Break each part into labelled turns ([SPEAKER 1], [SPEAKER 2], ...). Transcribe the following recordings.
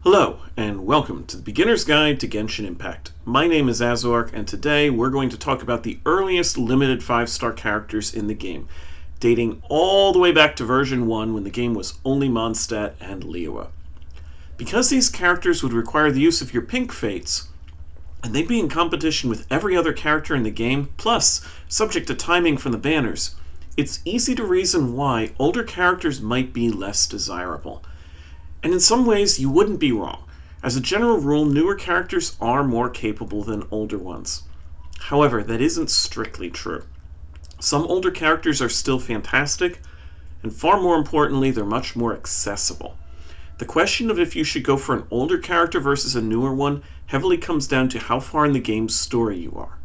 [SPEAKER 1] Hello, and welcome to the Beginner's Guide to Genshin Impact. My name is Azork, and today we're going to talk about the earliest limited 5-star characters in the game, dating all the way back to version 1 when the game was only Mondstadt and Liyue. Because these characters would require the use of your pink fates, and they'd be in competition with every other character in the game, plus subject to timing from the banners, it's easy to reason why older characters might be less desirable. And in some ways, you wouldn't be wrong. As a general rule, newer characters are more capable than older ones. However, that isn't strictly true. Some older characters are still fantastic, and far more importantly, they're much more accessible. The question of if you should go for an older character versus a newer one heavily comes down to how far in the game's story you are.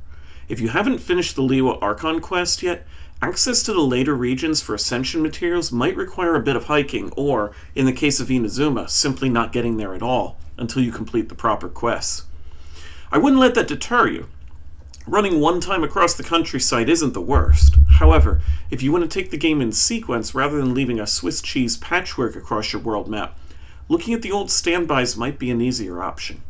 [SPEAKER 1] If you haven't finished the Liyue Archon quest yet, access to the later regions for Ascension materials might require a bit of hiking, or, in the case of Inazuma, simply not getting there at all until you complete the proper quests. I wouldn't let that deter you. Running one time across the countryside isn't the worst. However, if you want to take the game in sequence rather than leaving a Swiss cheese patchwork across your world map, looking at the old standbys might be an easier option.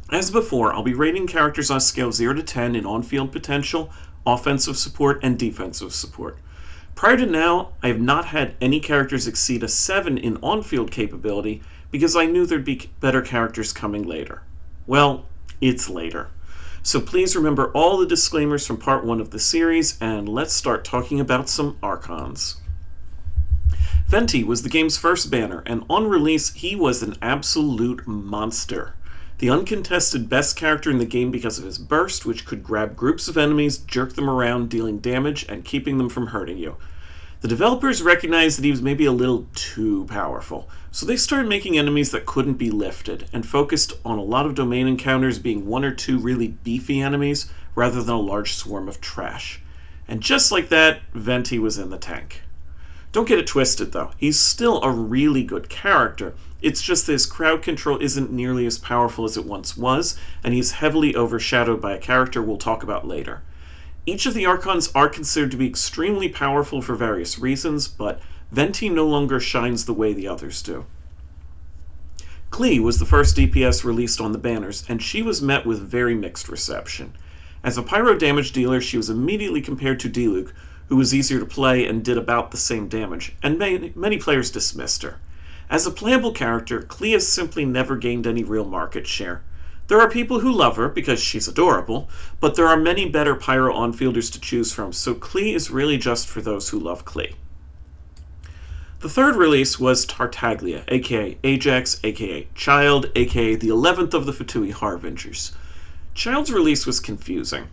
[SPEAKER 1] As before, I'll be rating characters on a scale 0 to 10 in on-field potential, offensive support, and defensive support. Prior to now, I have not had any characters exceed a 7 in on-field capability because I knew there'd be better characters coming later. Well, it's later. So please remember all the disclaimers from part 1 of the series, and let's start talking about some Archons. Venti was the game's first banner, and on release, he was an absolute monster. The uncontested best character in the game because of his burst, which could grab groups of enemies, jerk them around, dealing damage, and keeping them from hurting you. The developers recognized that he was maybe a little too powerful, so they started making enemies that couldn't be lifted, and focused on a lot of domain encounters being 1 or 2 really beefy enemies, rather than a large swarm of trash. And just like that, Venti was in the tank. Don't get it twisted though, he's still a really good character. It's just that his crowd control isn't nearly as powerful as it once was, and he's heavily overshadowed by a character we'll talk about later. Each of the Archons are considered to be extremely powerful for various reasons, but Venti no longer shines the way the others do. Klee was the first DPS released on the banners, and she was met with very mixed reception. As a pyro damage dealer, she was immediately compared to Diluc, who was easier to play and did about the same damage, and many players dismissed her. As a playable character, Klee has simply never gained any real market share. There are people who love her because she's adorable, but there are many better pyro on-fielders to choose from, so Klee is really just for those who love Klee. The third release was Tartaglia, aka Ajax, aka Child, aka the 11th of the Fatui Harbingers. Child's release was confusing.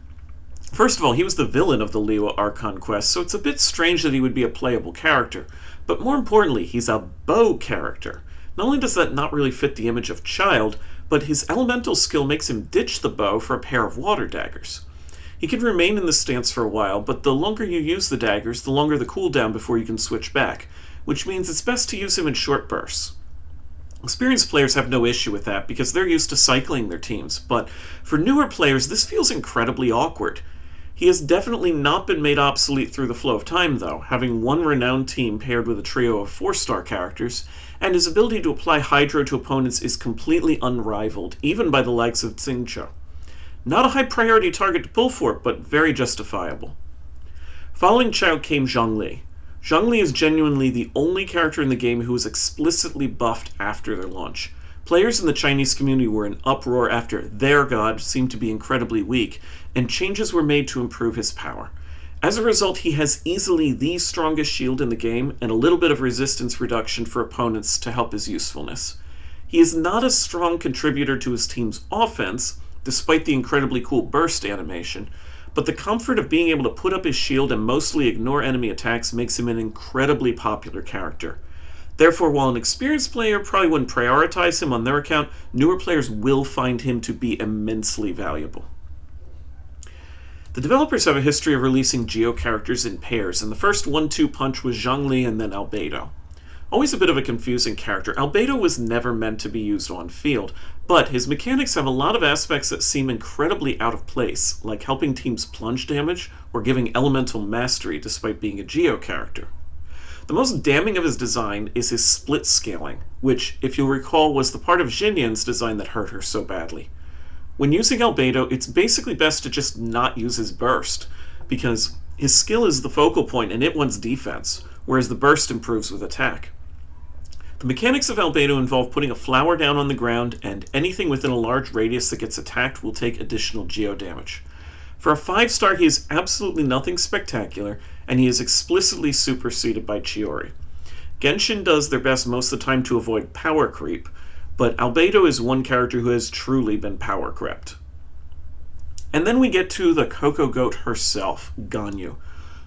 [SPEAKER 1] First of all, he was the villain of the Liyue Archon quest, so it's a bit strange that he would be a playable character. But more importantly, he's a bow character. Not only does that not really fit the image of Child, but his elemental skill makes him ditch the bow for a pair of water daggers. He can remain in this stance for a while, but the longer you use the daggers, the longer the cooldown before you can switch back, which means it's best to use him in short bursts. Experienced players have no issue with that because they're used to cycling their teams, but for newer players, this feels incredibly awkward. He has definitely not been made obsolete through the flow of time, though, having one renowned team paired with a trio of 4-star characters, and his ability to apply Hydro to opponents is completely unrivaled, even by the likes of Xingqiu. Not a high-priority target to pull for, but very justifiable. Following Child came Zhongli. Zhongli is genuinely the only character in the game who was explicitly buffed after their launch. Players in the Chinese community were in uproar after their god seemed to be incredibly weak, and changes were made to improve his power. As a result, he has easily the strongest shield in the game, and a little bit of resistance reduction for opponents to help his usefulness. He is not a strong contributor to his team's offense, despite the incredibly cool burst animation, but the comfort of being able to put up his shield and mostly ignore enemy attacks makes him an incredibly popular character. Therefore, while an experienced player probably wouldn't prioritize him on their account, newer players will find him to be immensely valuable. The developers have a history of releasing Geo characters in pairs, and the first 1-2 punch was Zhongli and then Albedo. Always a bit of a confusing character, Albedo was never meant to be used on field, but his mechanics have a lot of aspects that seem incredibly out of place, like helping teams plunge damage or giving elemental mastery despite being a Geo character. The most damning of his design is his split scaling, which, if you'll recall, was the part of Xinyan's design that hurt her so badly. When using Albedo, it's basically best to just not use his burst, because his skill is the focal point and it wants defense, whereas the burst improves with attack. The mechanics of Albedo involve putting a flower down on the ground, and anything within a large radius that gets attacked will take additional geo damage. For a 5-star, he is absolutely nothing spectacular, and he is explicitly superseded by Chiori. Genshin does their best most of the time to avoid power creep, but Albedo is one character who has truly been power crept. And then we get to the Coco Goat herself, Ganyu.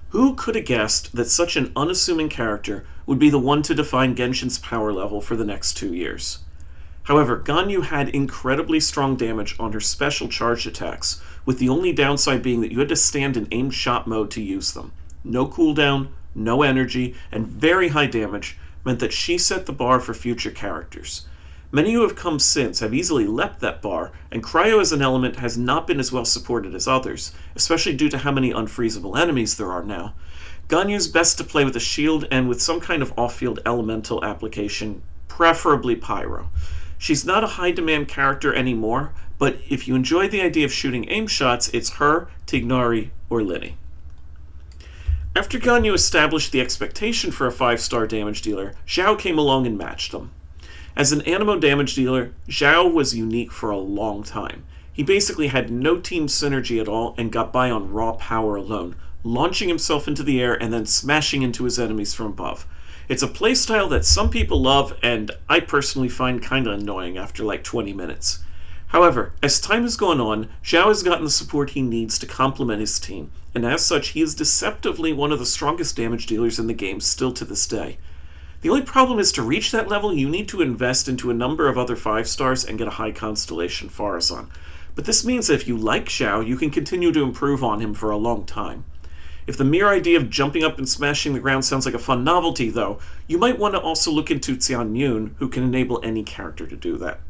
[SPEAKER 1] Who could have guessed that such an unassuming character would be the one to define Genshin's power level for the next 2 years? However, Ganyu had incredibly strong damage on her special charged attacks, with the only downside being that you had to stand in aimed shot mode to use them. No cooldown, no energy, and very high damage meant that she set the bar for future characters. Many who have come since have easily leapt that bar, and Cryo as an element has not been as well supported as others, especially due to how many unfreezable enemies there are now. Ganyu's best to play with a shield and with some kind of off-field elemental application, preferably Pyro. She's not a high-demand character anymore, but if you enjoy the idea of shooting aim shots, it's her, Tignari, or Lyney. After Ganyu established the expectation for a 5-star damage dealer, Xiao came along and matched them. As an Anemo damage dealer, Xiao was unique for a long time. He basically had no team synergy at all and got by on raw power alone, launching himself into the air and then smashing into his enemies from above. It's a playstyle that some people love, and I personally find kinda annoying after like 20 minutes. However, as time has gone on, Xiao has gotten the support he needs to complement his team, and as such he is deceptively one of the strongest damage dealers in the game still to this day. The only problem is to reach that level, you need to invest into a number of other 5-stars and get a high constellation Farazan. But this means that if you like Xiao, you can continue to improve on him for a long time. If the mere idea of jumping up and smashing the ground sounds like a fun novelty, though, you might want to also look into Xian Yun, who can enable any character to do that.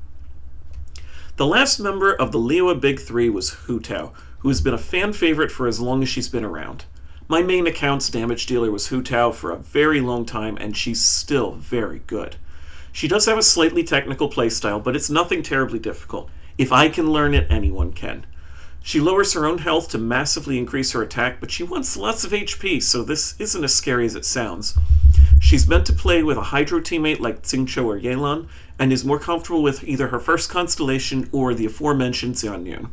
[SPEAKER 1] The last member of the Liyue Big Three was Hu Tao, who has been a fan favorite for as long as she's been around. My main account's damage dealer was Hu Tao for a very long time, and she's still very good. She does have a slightly technical playstyle, but it's nothing terribly difficult. If I can learn it, anyone can. She lowers her own health to massively increase her attack, but she wants lots of HP, so this isn't as scary as it sounds. She's meant to play with a Hydro teammate like Xingqiu or Yelan, and is more comfortable with either her first constellation or the aforementioned Xianyun.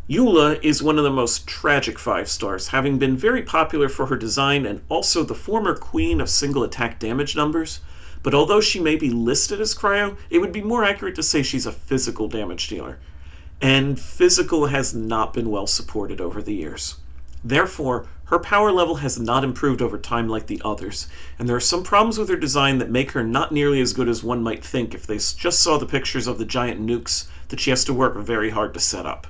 [SPEAKER 1] Eula is one of the most tragic 5-stars, having been very popular for her design and also the former queen of single attack damage numbers, but although she may be listed as Cryo, it would be more accurate to say she's a physical damage dealer. And physical has not been well supported over the years. Therefore, her power level has not improved over time like the others, and there are some problems with her design that make her not nearly as good as one might think if they just saw the pictures of the giant nukes that she has to work very hard to set up.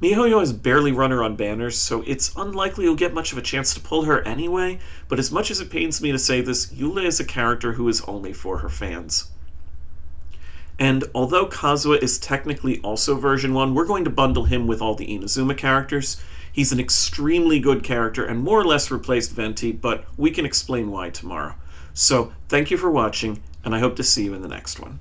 [SPEAKER 1] miHoYo has barely run her on banners, so it's unlikely you'll get much of a chance to pull her anyway, but as much as it pains me to say this, Eula is a character who is only for her fans. And although Kazuha is technically also version 1, we're going to bundle him with all the Inazuma characters. He's an extremely good character and more or less replaced Venti, but we can explain why tomorrow. So, thank you for watching, and I hope to see you in the next one.